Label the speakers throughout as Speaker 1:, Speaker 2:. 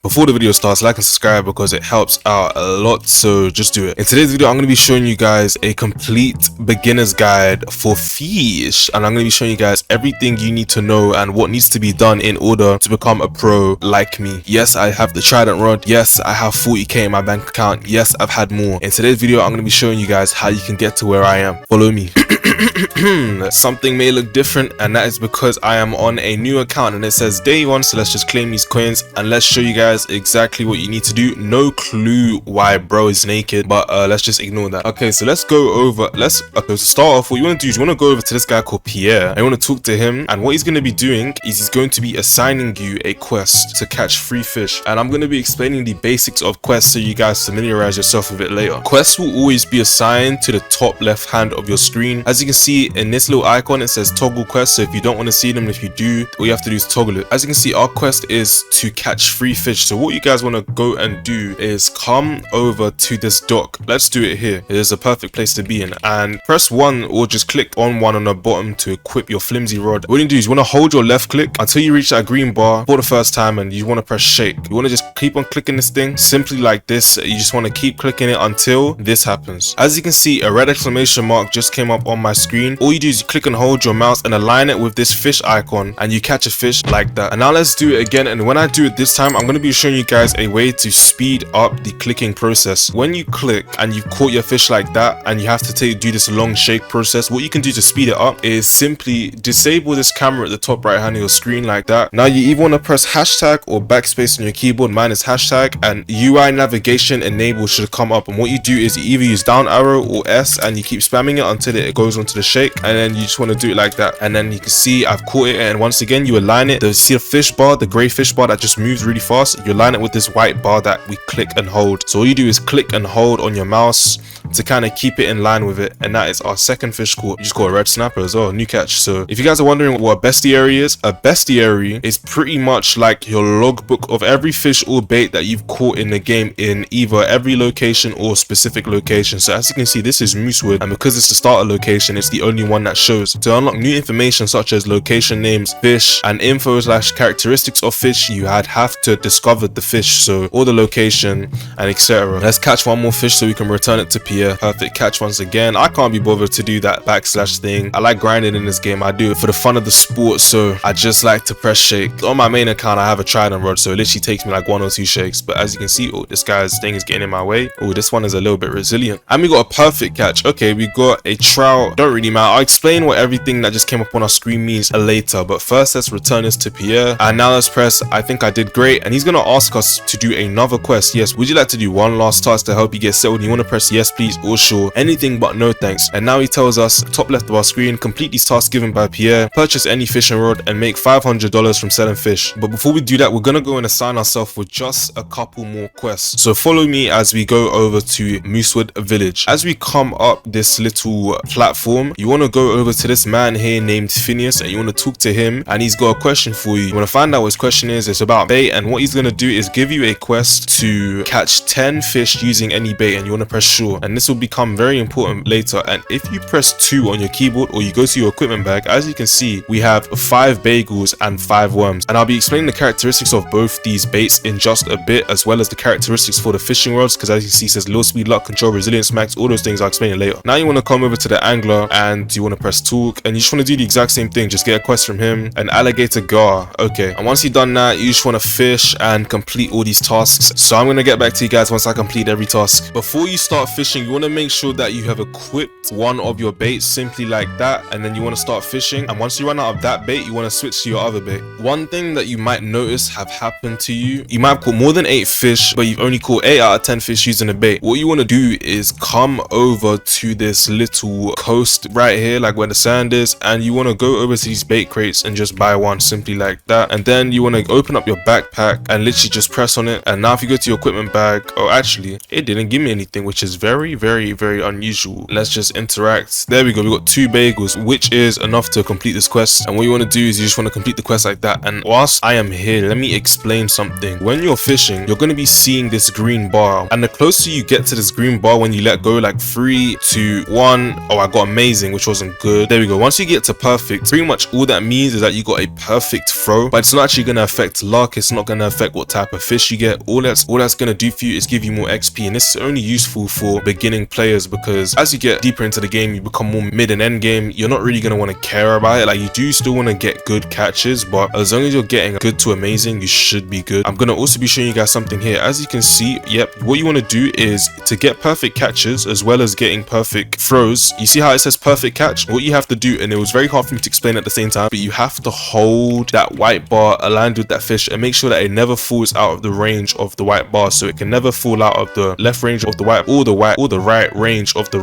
Speaker 1: Before the video starts, like and subscribe because it helps out a lot, so just do it. In today's video, I'm going to be showing you guys a complete beginner's guide for FISCH, and I'm going to be showing you guys everything you need to know and what needs to be done in order to become a pro like me. Yes, I have the Trident rod. Yes, I have 40k in my bank account. Yes, I've had more. In today's video, I'm going to be showing you guys how you can get to where I am. Follow me. Something may look different, and that is because I am on a new account and it says day one, so let's just claim these coins and let's show you guys exactly what you need to do. No clue why bro is naked, but let's just ignore that. Okay, so let's go over, to start off, what you want to do is you want to go over to this guy called Pierre. I want to talk to him, and what he's going to be doing is he's going to be assigning you a quest to catch free fish, and I'm going to be explaining the basics of quests so you guys familiarize yourself with it later. Quests will always be assigned to the top left hand of your screen. As you can see in this little icon, it says toggle quest, so if you don't want to see them, if you do, all you have to do is toggle it. As you can see, our quest is to catch free fish, so what you guys want to go and do is come over to this dock. Let's do it here. It is a perfect place to be in, and press 1 or just click on 1 on the bottom to equip your flimsy rod. What you do is you want to hold your left click until you reach that green bar for the first time, and you want to press shake. You want to just keep on clicking this thing simply like this. You just want to keep clicking it until this happens. As you can see, a red exclamation mark just came up on my screen. All you do is you click and hold your mouse and align it with this fish icon, and you catch a fish like that. And now let's do it again, and when I do it this time, I'm going to be showing you guys a way to speed up the clicking process. When you click and you've caught your fish like that, and you have to do this long shake process, what you can do to speed it up is simply disable this camera at the top right hand of your screen like that. Now you either want to press hashtag or backspace on your keyboard. Mine is hashtag, and UI navigation enable should come up, and what you do is you either use down arrow or S, and you keep spamming it until it goes onto the shake, and then you just want to do it like that, and then you can see I've caught it. And once again, you align it. See the fish bar, the gray fish bar that just moves really fast, you align it with this white bar that we click and hold. So all you do is click and hold on your mouse to kind of keep it in line with it, and that is our second fish caught. You just caught a red snapper as well, new catch. So if you guys are wondering what a bestiary is, a bestiary is pretty much like your logbook of every fish or bait that you've caught in the game in either every location or specific location. So as you can see, this is Moosewood, and because it's the starter location, it's the only one that shows. To unlock new information such as location names, fish, and info/characteristics of fish, you have to discover the fish, so all the location and etc. Let's catch one more fish so we can return it to Pierre. Perfect catch once again. I can't be bothered to do that backslash thing. I like grinding in this game. I do it for the fun of the sport, so I just like to press shake. On my main account, I have a Trident rod, so it literally takes me like 1 or 2 shakes, but as you can see, oh, this guy's thing is getting in my way. Oh, this one is a little bit resilient, and we got a perfect catch. Okay, we got a trout. Don't really matter. I'll explain what everything that just came up on our screen means later, but first let's return this to Pierre, and now let's press I think I did great, and he's gonna ask us to do another quest. Yes, would you like to do one last task to help you get settled? You want to press yes please or sure, anything but no thanks. And now he tells us top left of our screen, complete these tasks given by Pierre, purchase any fishing rod, and make $500 from selling fish. But before we do that, we're gonna go and assign ourselves with just a couple more quests. So follow me as we go over to Moosewood village. As we come up this little platform, you want to go over to this man here named Phineas, and you want to talk to him, and he's got a question for you. You want to find out what his question is. It's about bait, and what he's going to do is give you a quest to catch 10 fish using any bait, and you want to press sure, and this will become very important later. And if you press 2 on your keyboard or you go to your equipment bag, as you can see, we have 5 bagels and 5 worms, and I'll be explaining the characteristics of both these baits in just a bit, as well as the characteristics for the fishing rods, because as you can see, it says low speed, luck, control, resilience max, all those things I'll explain it later. Now you want to come over to the angler, and you want to press talk, and you just want to do the exact same thing. Just get a quest from him, an alligator gar. Okay, and once you've done that, you just want to fish and complete all these tasks. So I'm going to get back to you guys once I complete every task. Before you start fishing, you want to make sure that you have equipped one of your baits simply like that, and then you want to start fishing, and once you run out of that bait, you want to switch to your other bait. One thing that you might notice have happened to you, you might have caught more than 8 fish, but you've only caught 8 out of 10 fish using a bait. What you want to do is come over to this little coast right here, like where the sand is, and you want to go over to these bait crates and just buy one simply like that. And then you want to open up your backpack and literally just press on it, and now if you go to your equipment bag, oh actually it didn't give me anything, which is very very unusual. Let's just interact. There we go. We got 2 bagels, which is enough to complete this quest. And what you want to do is you just want to complete the quest like that. And whilst I am here, let me explain something. When you're fishing, you're going to be seeing this green bar, and the closer you get to this green bar when you let go, like 3, 2, 1. Oh, I got amazing, which wasn't good. There we go. Once you get to perfect, pretty much all that means is that you got a perfect throw, but it's not actually going to affect luck. It's not going to affect what type of fish you get. All that's going to do for you is give you more XP, and this is only useful for beginning players, because as you get deeper into the game, you become more mid and end game. You're not really going to want to care about it. Like, you do still want to get good catches, but as long as you're getting good to amazing, you should be good. I'm going to also be showing you guys something here. As you can see, yep, what you want to do is to get perfect catches as well as getting perfect throws. You see how it says perfect catch? What you have to do, and it was very hard for me to explain at the same time, but you have to hold that white bar aligned with that fish and make sure that it never falls out of the range of the white bar. So it can never fall out of the left range of the white or the right range of the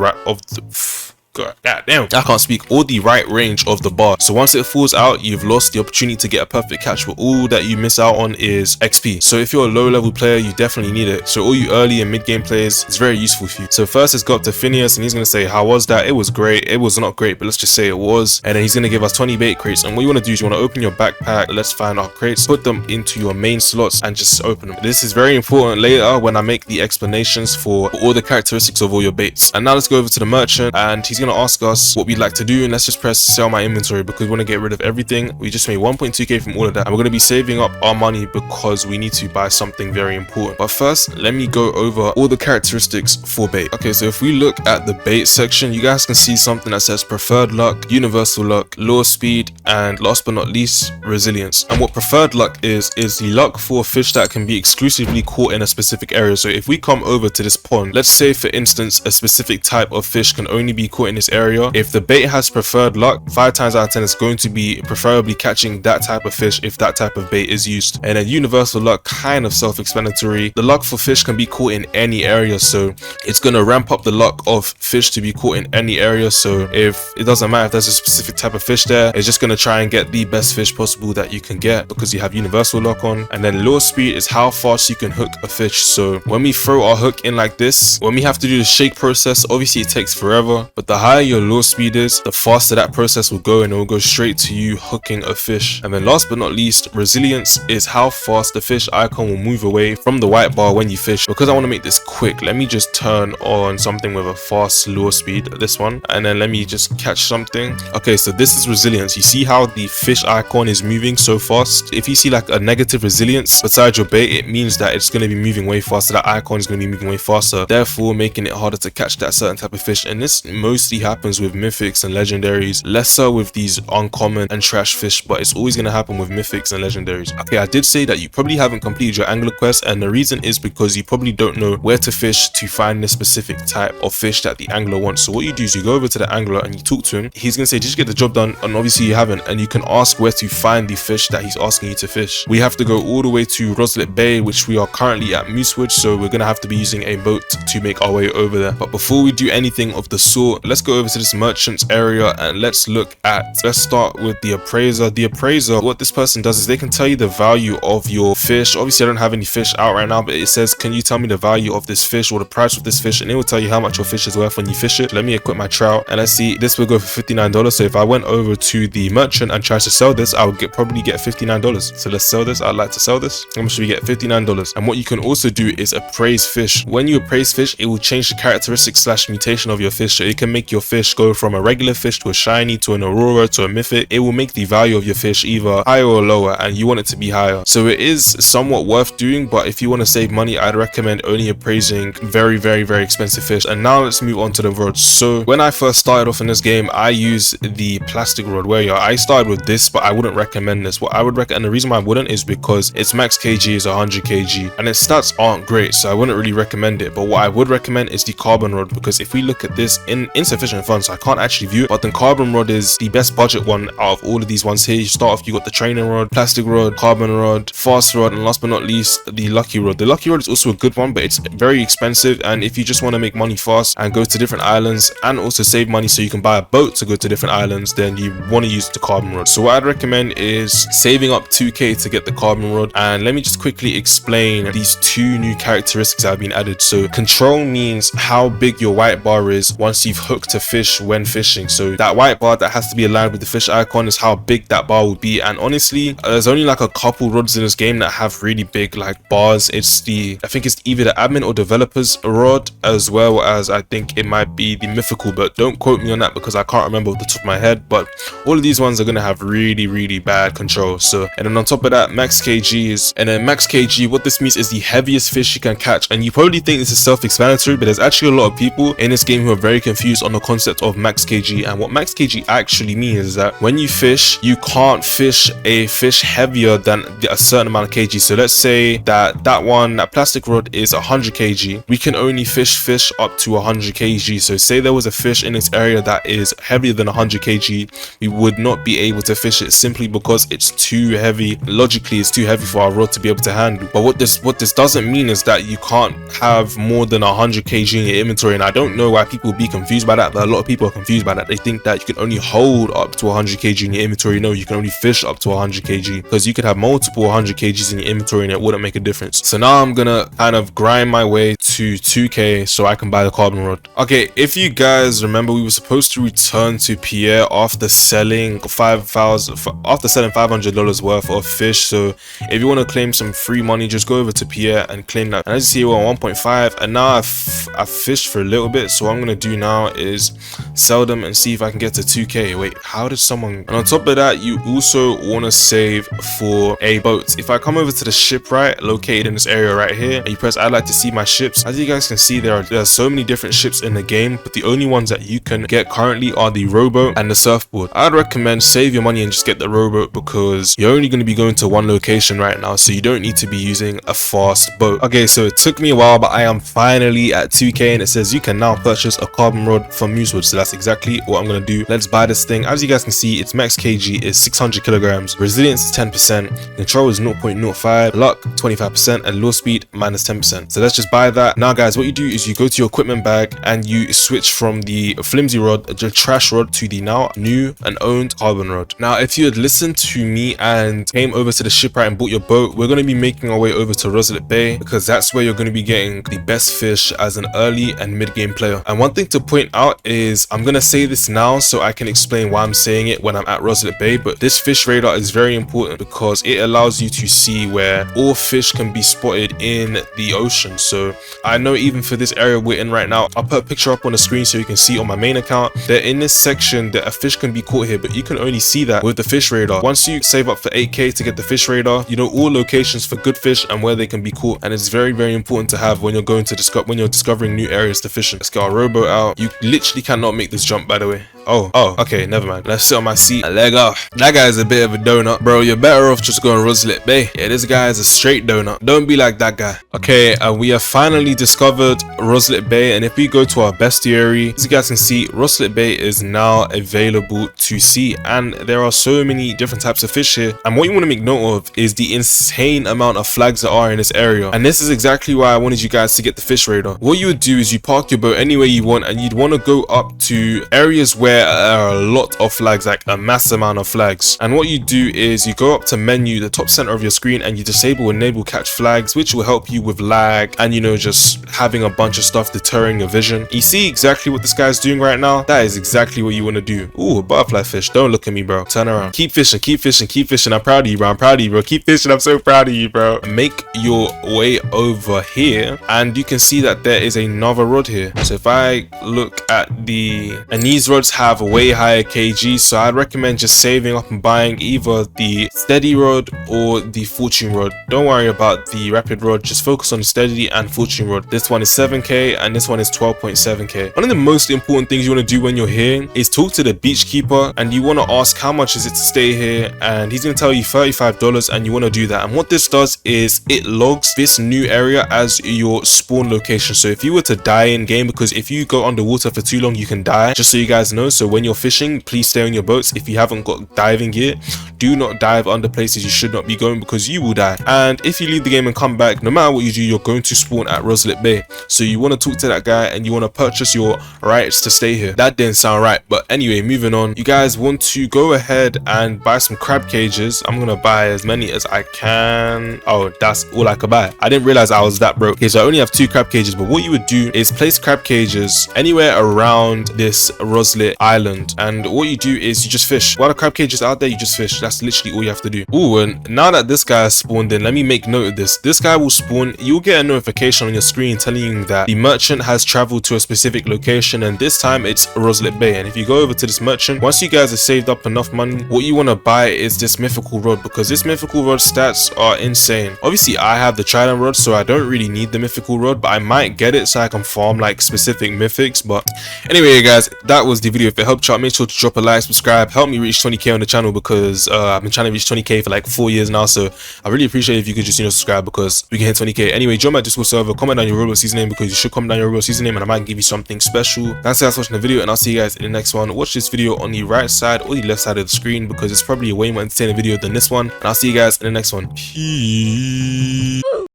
Speaker 1: God damn, I can't speak, or the right range of the bar. So once it falls out, you've lost the opportunity to get a perfect catch, but all that you miss out on is XP. So if you're a low level player, you definitely need it. So all you early and mid game players, it's very useful for you. So first, let's go up to Phineas, and he's going to say, how was that? It was great. It was not great, but let's just say it was. And then he's going to give us 20 bait crates. And what you want to do is you want to open your backpack. Let's find our crates, put them into your main slots, and just open them. This is very important later when I make the explanations for all the characteristics of all your baits. And now let's go over to the merchant, and he's going to ask us what we'd like to do, and let's just press sell my inventory because we want to get rid of everything. We just made 1.2k from all of that, and we're going to be saving up our money because we need to buy something very important. But first, let me go over all the characteristics for bait. Okay, so if we look at the bait section, you guys can see something that says preferred luck, universal luck, lure speed, and last but not least, resilience. And what preferred luck is the luck for fish that can be exclusively caught in a specific area. So if we come over to this pond, let's say for instance a specific type of fish can only be caught in this area. If the bait has preferred luck, 5 times out of 10 it's going to be preferably catching that type of fish if that type of bait is used. And then universal luck, kind of self-explanatory. The luck for fish can be caught in any area, so it's going to ramp up the luck of fish to be caught in any area. So if it doesn't matter if there's a specific type of fish there, it's just going to try and get the best fish possible that you can get because you have universal luck on. And then lure speed is how fast you can hook a fish. So when we throw our hook in like this, when we have to do the shake process, obviously it takes forever, but the higher your lure speed is, the faster that process will go, and it will go straight to you hooking a fish. And then last but not least, resilience is how fast the fish icon will move away from the white bar when you fish. Because I want to make this quick, let me just turn on something with a fast lure speed, this one, and then let me just catch something. Okay, so this is resilience. You see how the fish icon is moving so fast? If you see like a negative resilience beside your bait, it means that it's going to be moving way faster. That icon is going to be moving way faster, therefore making it harder to catch that certain type of fish. And this mostly happens with mythics and legendaries, less so with these uncommon and trash fish, but it's always going to happen with mythics and legendaries. Okay, I did say that you probably haven't completed your angler quest, and the reason is because you probably don't know where to fish to find the specific type of fish that the angler wants. So what you do is you go over to the angler and you talk to him. He's going to say, did you get the job done? And obviously you haven't, and you can ask where to find the fish that he's asking you to fish. We have to go all the way to Roslet Bay, which we are currently at Moosewood, so we're going to have to be using a boat to make our way over there. But before we do anything of the sort, let's go over to this merchant's area and let's start with the appraiser. The appraiser, what this person does is they can tell you the value of your fish. Obviously I don't have any fish out right now, but it says, can you tell me the value of this fish or the price of this fish, and it will tell you how much your fish is worth when you fish it. Let me equip my trout, and let's see, this will go for $59. So if I went over to the merchant and tried to sell this, I would probably get $59. So let's sell this. I'd like to sell this. How much should we get? $59. And what you can also do is appraise fish. When you appraise fish, it will change the characteristics / mutation of your fish. So it can make your fish go from a regular fish to a shiny to an aurora to a mythic. It will make the value of your fish either higher or lower, and you want it to be higher. So it is somewhat worth doing, but if you want to save money, I'd recommend only appraising very expensive fish. And now let's move on to the rods. So when I first started off in this game, I used the plastic rod. Where I started with this, but I wouldn't recommend this. What I would recommend, and the reason why I wouldn't is because its max kg is 100 kg and its stats aren't great, so I wouldn't really recommend it. But what I would recommend is the carbon rod, because if we look at this in efficient and fun, so I can't actually view it. But then carbon rod is the best budget one out of all of these ones here. You start off, you got the training rod, plastic rod, carbon rod, fast rod, and last but not least, the lucky rod. The lucky rod is also a good one, but it's very expensive, and if you just want to make money fast and go to different islands and also save money so you can buy a boat to go to different islands, then you want to use the carbon rod. So what I'd recommend is saving up 2k to get the carbon rod. And let me just quickly explain these two new characteristics that have been added. So control means how big your white bar is once you've hooked a fish when fishing. So that white bar that has to be aligned with the fish icon is how big that bar would be. And honestly, there's only like a couple rods in this game that have really big like bars. It's the, I think it's either the admin or developers rod, as well as I think it might be the mythical, but don't quote me on that because I can't remember off the top of my head. But all of these ones are going to have really bad control. So, and then on top of that, max kg is, and then max kg, what this means is the heaviest fish you can catch. And you probably think this is self-explanatory, but there's actually a lot of people in this game who are very confused on the concept of max kg. And what max kg actually means is that when you fish, you can't fish a fish heavier than a certain amount of kg. So let's say that that plastic rod is 100 kg. We can only fish up to 100 kg. So say there was a fish in this area that is heavier than 100 kg, we would not be able to fish it simply because it's too heavy. Logically, it's too heavy for our rod to be able to handle. But what this doesn't mean is that you can't have more than 100 kg in your inventory. And I don't know why people be confused by that, but a lot of people are confused by that. They think that you can only hold up to 100 kg in your inventory. No, you can only fish up to 100 kg, because you could have multiple 100 kgs in your inventory and it wouldn't make a difference. So now I'm gonna kind of grind my way to 2k so I can buy the carbon rod. Okay, if you guys remember, we were supposed to return to Pierre after selling $500 worth of fish. So if you want to claim some free money, just go over to Pierre and claim that. And as you see, we're on 1.5, and now I've fished for a little bit. So what I'm gonna do now is sell them and see if I can get to 2k. Wait, how did someone? And on top of that, you also want to save for a boat. If I come over to the shipwright located in this area right here, and you press I'd like to see my ships, as you guys can see, there are so many different ships in the game, but the only ones that you can get currently are the rowboat and the surfboard. I'd recommend save your money and just get the rowboat, because you're only going to be going to one location right now, so you don't need to be using a fast boat. Okay, so it took me a while, but I am finally at 2k, and it says you can now purchase a carbon rod from Moosewood. So that's exactly what I'm going to do. Let's buy this thing. As you guys can see, its max kg is 600 kilograms, resilience is 10%, control is 0.05, luck 25%, and lure speed minus 10%. So let's just buy that. Now guys, what you do is you go to your equipment bag and you switch from the flimsy rod, the trash rod, to the now new and owned carbon rod. Now if you had listened to me and came over to the shipwright and bought your boat, we're going to be making our way over to Roselet Bay, because that's where you're going to be getting the best fish as an early and mid game player. And one thing to point out is, I'm going to say this now so I can explain why I'm saying it when I'm at Roselet Bay, but this fish radar is very important because it allows you to see where all fish can be spotted in the ocean. So I know even for this area we're in right now, I'll put a picture up on the screen so you can see on my main account that in this section that a fish can be caught here, but you can only see that with the fish radar. Once you save up for 8k to get the fish radar, you know all locations for good fish and where they can be caught, and it's very important to have when you're going to discovering new areas to fish in. Let's get our rowboat out. You literally cannot make this jump, by the way. Oh, okay, never mind. Let's sit on my seat and leg off. That guy's a bit of a donut, bro. You're better off just going Roselet Bay. Yeah, this guy is a straight donut. Don't be like that guy. Okay, we have finally discovered Roselet Bay, and if we go to our bestiary, as you guys can see, Roselet Bay is now available to see, and there are so many different types of fish here. And what you want to make note of is the insane amount of flags that are in this area, and this is exactly why I wanted you guys to get the fish radar. What you would do is you park your boat anywhere you want, and you'd want to go up to areas where there are a lot of flags, like a mass amount of flags. And what you do is you go up to menu, the top center of your screen, and you disable enable catch flags, which will help you with lag and, you know, just having a bunch of stuff deterring your vision. You see exactly what this guy's doing right now? That is exactly what you want to do. Ooh, a butterfly fish. Don't look at me, bro. Turn around. Keep fishing, keep fishing, keep fishing. I'm proud of you, bro. I'm proud of you, bro. Keep fishing. I'm so proud of you, bro. Make your way over here, and you can see that there is another rod here. So if I look at and these rods have have a way higher kg, so I'd recommend just saving up and buying either the steady rod or the fortune rod. Don't worry about the rapid rod, just focus on the steady and fortune rod. This one is 7k and this one is 12.7k. One of the most important things you want to do when you're here is talk to the beach keeper, and you want to ask how much is it to stay here, and he's going to tell you $35, and you want to do that. And what this does is it logs this new area as your spawn location. So if you were to die in game, because if you go underwater for too long you can die, just so you guys know. So when you're fishing, please stay on your boats. If you haven't got diving gear, do not dive under places you should not be going, because you will die. And if you leave the game and come back, no matter what you do, you're going to spawn at Roselet Bay. So you want to talk to that guy and you want to purchase your rights to stay here. That didn't sound right, but anyway, moving on. You guys want to go ahead and buy some crab cages. I'm gonna buy as many as I can. Oh, that's all I could buy. I didn't realize I was that broke. Okay, so I only have 2 crab cages, but what you would do is place crab cages anywhere around this Roselet island, and what you do is you just fish. While the crab cage is out there, you just fish. That's literally all you have to do. Oh, and now that this guy has spawned in, let me make note of this. This guy will spawn, you'll get a notification on your screen telling you that the merchant has traveled to a specific location, and this time it's Roselet Bay. And if you go over to this merchant, once you guys have saved up enough money, what you want to buy is this mythical rod, because this mythical rod stats are insane. Obviously I have the trident rod, so I don't really need the mythical rod, but I might get it so I can farm like specific mythics. But anyway guys, that was the video. If it helped you out, make sure to drop a like, subscribe, help me reach 20k on the channel, because I've been trying to reach 20k for like 4 years now. So I really appreciate if you could just subscribe, because we can hit 20k. Anyway, join my Discord server, comment down your Roblox username, because you should comment down your Roblox username and I might give you something special. Thanks guys for watching the video, and I'll see you guys in the next one. Watch this video on the right side or the left side of the screen, because it's probably a way more entertaining video than this one, and I'll see you guys in the next one. Peace.